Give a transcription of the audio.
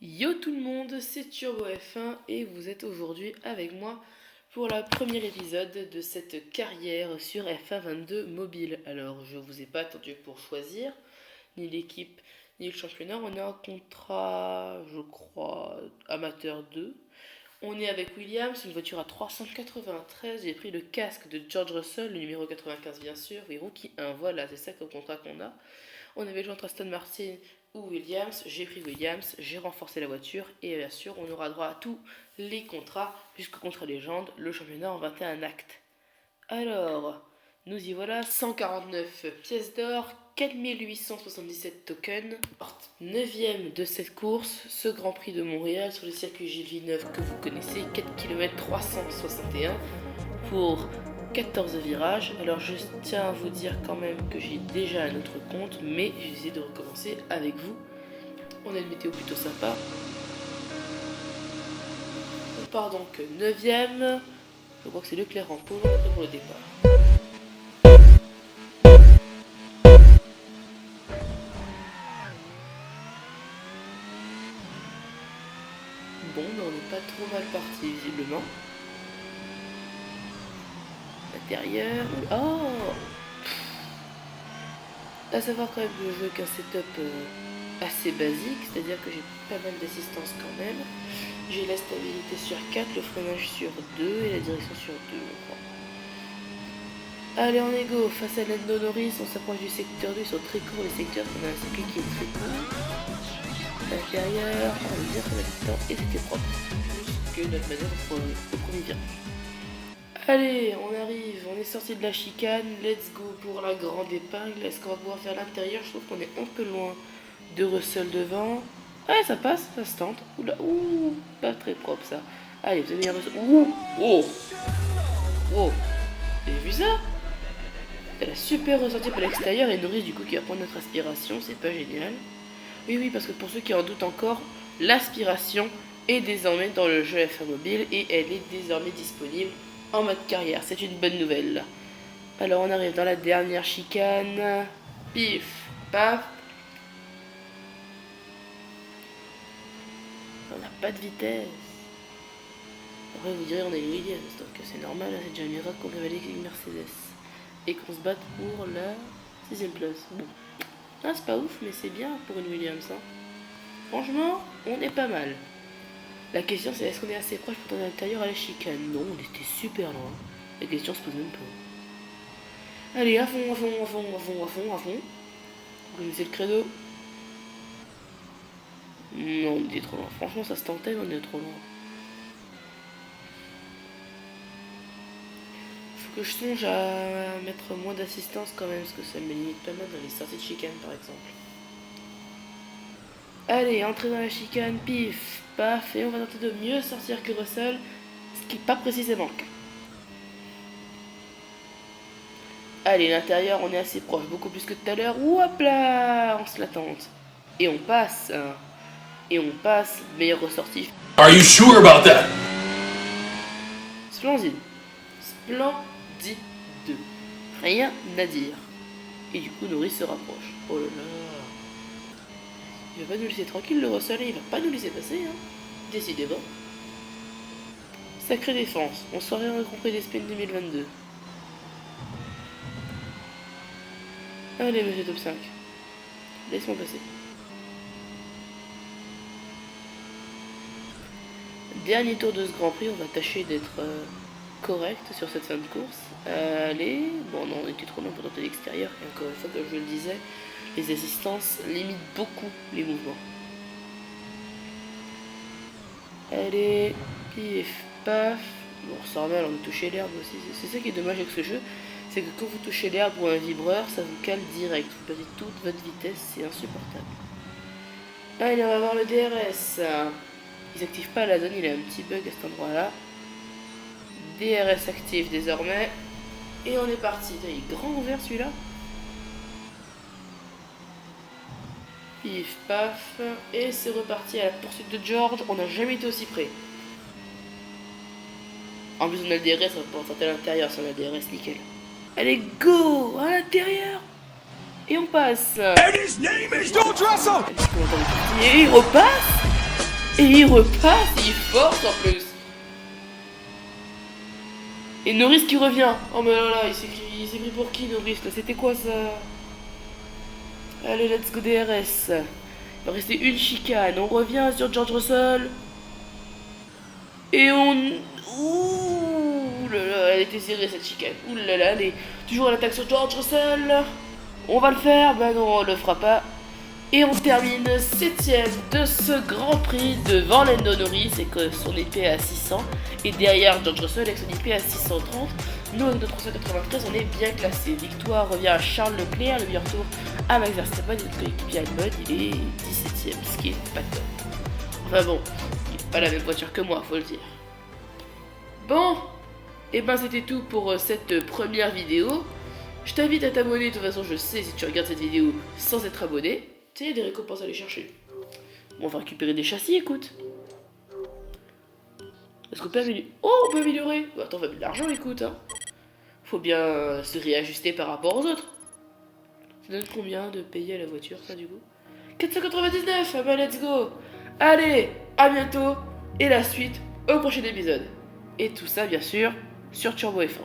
Yo tout le monde, c'est Turbo F1 et vous êtes aujourd'hui avec moi pour le premier épisode de cette carrière sur F1 22 mobile. Alors je vous ai pas attendu pour choisir ni l'équipe ni le championnat, on est en contrat je crois amateur 2. On est avec Williams, une voiture à 393, j'ai pris le casque de George Russell, le numéro 95 bien sûr, oui Rookie 1, voilà c'est ça comme contrat qu'on a. On avait joué entre Aston Martin ou Williams, j'ai pris Williams, j'ai renforcé la voiture et bien sûr on aura droit à tous les contrats jusqu'au contrat légende, le championnat en 21 actes. Alors, nous y voilà, 149 pièces d'or, 4877 tokens, 9ème de cette course, ce Grand Prix de Montréal sur le circuit Gilles Villeneuve que vous connaissez, 4 km 361 pour 14 virages. Alors je tiens à vous dire quand même que j'ai déjà un autre compte, mais j'ai essayé de recommencer avec vous. On a une météo plutôt sympa. On part donc 9ème. Je crois que c'est Leclerc en pôle pour le départ. Bon, mais on n'est pas trop mal parti visiblement. L'intérieur. Oh! À savoir quand même que je joue avec un setup assez basique, c'est-à-dire que j'ai pas mal d'assistance quand même. J'ai la stabilité sur 4, le freinage sur 2 et la direction sur 2, je crois. Allez, on est go, face à Lando Norris, on s'approche du secteur 2, ils sont très courts les secteurs, on a un circuit qui est très court. L'intérieur, on va dire que ça va du temps et c'était propre. Juste que notre manœuvre au premier virage. Allez, on arrive, on est sorti de la chicane, let's go pour la grande épingle. Est-ce qu'on va pouvoir faire l'intérieur? Je trouve qu'on est un peu loin de Russell devant. Ouais, ça passe, ça se tente. Oula, ouh, pas très propre ça. Allez, vous avez bien Russell. Ouh, oh, oh, vous avez vu ça? Elle a super ressenti par l'extérieur et Norris du coup qui va prendre notre aspiration, c'est pas génial. Oui, oui, parce que pour ceux qui en doutent encore, l'aspiration est désormais dans le jeu F1 mobile et elle est désormais disponible en mode carrière, c'est une bonne nouvelle. Alors on arrive dans la dernière chicane. Pif, paf. On n'a pas de vitesse. Après vous direz on a une Williams, donc c'est normal, c'est déjà un miracle qu'on rivalise avec une Mercedes. Et qu'on se batte pour la 6ème place. Bon, ah, c'est pas ouf, mais c'est bien pour une Williams. Hein. Franchement, on est pas mal. La question c'est est-ce qu'on est assez proche pour tourner à l'intérieur à la chicane? Non, on était super loin. La question se pose même pas. Allez, à fond, à fond, à fond, à fond, à fond, à fond. Vous connaissez le credo? Non, on était trop loin. Franchement, ça se tentait, mais on est trop loin. Faut que je songe à mettre moins d'assistance quand même, parce que ça me limite pas mal dans les sorties de chicane par exemple. Allez, entrer dans la chicane, pif, paf, et on va tenter de mieux sortir que Russell, ce qui n'est pas précisément le cas. Allez, l'intérieur, on est assez proche, beaucoup plus que tout à l'heure. Hop là, on se la tente. Et on passe. Et on passe, meilleur ressorti. Are you sure about that? Splendide. Splendide. Rien à dire. Et du coup, Norris se rapproche. Oh là là. Il va pas nous laisser tranquille le Russell, il va pas nous laisser passer, hein. Décidément. Sacrée défense, on serait en Grand Prix d'Espagne 2022. Allez, monsieur top 5. Laisse-moi passer. Dernier tour de ce Grand Prix, on va tâcher d'être correct sur cette fin de course. Allez, bon non, on était trop loin pour tenter l'extérieur, et encore une fois, comme je le disais, les assistances limitent beaucoup les mouvements. Allez, pif, paf. Bon, c'est normal, on touche l'herbe aussi. C'est ça qui est dommage avec ce jeu, c'est que quand vous touchez l'herbe ou un vibreur, ça vous cale direct. Vous perdez toute votre vitesse, c'est insupportable. Allez, on va voir le DRS. Ils activent pas la zone, il a un petit bug à cet endroit-là. DRS active désormais. Et on est parti. Il est grand ouvert celui-là. Pif, paf. Et c'est reparti à la poursuite de George. On n'a jamais été aussi près. En plus, on a le DRS, on va pouvoir tenter à l'intérieur si on a le DRS, nickel. Allez, go! À l'intérieur! Et on passe. And his name is George Russell! Et il repasse! Et il repasse, et il force en plus. Et Norris qui revient. Oh mais là là, il s'est pris pour qui Norris là? C'était quoi ça? Allez, let's go DRS. Il va rester une chicane. On revient sur George Russell. Et on... Ouh là là, elle était serrée cette chicane. Ouh là là, elle est toujours à l'attaque sur George Russell. On va le faire. Bah non, on le fera pas. Et on termine 7ème de ce Grand Prix devant Lando Norris et que son épée est à 600. Et derrière George Russell avec son épée à 630. Nous avec notre 393 on est bien classé. Victoire revient à Charles Leclerc, le meilleur tour à Max Verstappen et notre coéquipier Albon, il est 17ème, ce qui est pas top. Enfin bon, il n'est pas la même voiture que moi, faut le dire. Bon, et ben c'était tout pour cette première vidéo. Je t'invite à t'abonner, de toute façon je sais si tu regardes cette vidéo sans être abonné. Tu sais, il y a des récompenses à aller chercher. Bon, on va récupérer des châssis, écoute. Est-ce qu'on peut améliorer? Oh, on peut améliorer. Attends, on va mettre de l'argent, écoute. Hein. Faut bien se réajuster par rapport aux autres. Ça donne combien de payer à la voiture, ça, du coup? 499. Ah bah, let's go. Allez, à bientôt. Et la suite au prochain épisode. Et tout ça, bien sûr, sur Turbo F1.